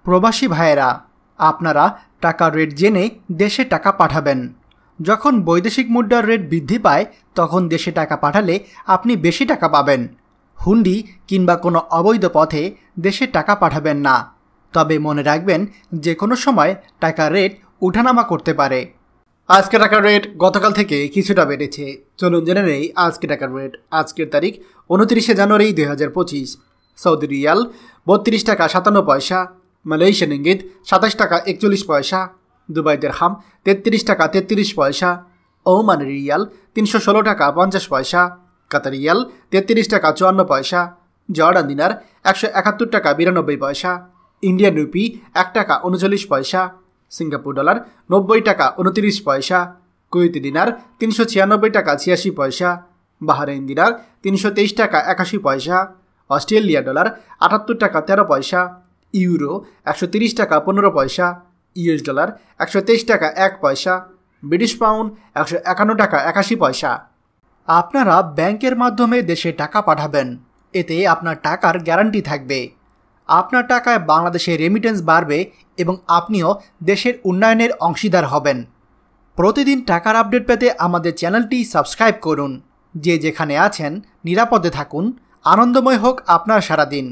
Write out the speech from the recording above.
প্রবাসী ভাইয়েরা, আপনারা টাকার রেট জেনে দেশে টাকা পাঠাবেন। যখন বৈদেশিক মুদ্রার রেট বৃদ্ধি পায় তখন দেশে টাকা পাঠালে আপনি বেশি টাকা পাবেন। হুন্ডি কিংবা কোনো অবৈধ পথে দেশে টাকা পাঠাবেন না। তবে মনে রাখবেন যে কোনো সময় টাকার রেট উঠানামা করতে পারে। আজকে টাকার রেট গতকাল থেকে কিছুটা বেড়েছে। চলুন জেনে নেই আজকে টাকার রেট। আজকের তারিখ 29শে জানুয়ারি 2025। সৌদি রিয়াল 32 টাকা 57 পয়সা, মালয়েশিয়ান ইঙ্গিত 27 টাকা 41 পয়সা, দুবাই দিরহাম 33 টাকা 33 পয়সা, ওমান রিয়াল 316 টাকা 50 পয়সা, কাতার রিয়াল 33 টাকা 54 পয়সা, জর্ডান দিনার 171 টাকা 92 পয়সা, ইন্ডিয়ান রুপি 1 টাকা 39 পয়সা, সিঙ্গাপুর ডলার 90 টাকা 29 পয়সা, কুয়েতি দিনার 396 টাকা 86 পয়সা, বাহরাইন দিনার 323 টাকা 81 পয়সা, অস্ট্রেলিয়া ডলার 78 টাকা 13 পয়সা, ইউরো 130 টাকা 15 পয়সা, ইউএস ডলার 123 টাকা 1 পয়সা, ব্রিটিশ পাউন্ড 151 টাকা 81 পয়সা। আপনারা ব্যাংকের মাধ্যমে দেশে টাকা পাঠাবেন, এতে আপনার টাকার গ্যারান্টি থাকবে। আপনার টাকায় বাংলাদেশে রেমিটেন্স বাড়বে এবং আপনিও দেশের উন্নয়নের অংশীদার হবেন। প্রতিদিন টাকার আপডেট পেতে আমাদের চ্যানেলটি সাবস্ক্রাইব করুন। যে যেখানে আছেন নিরাপদে থাকুন। আনন্দময় হোক আপনার সারাদিন।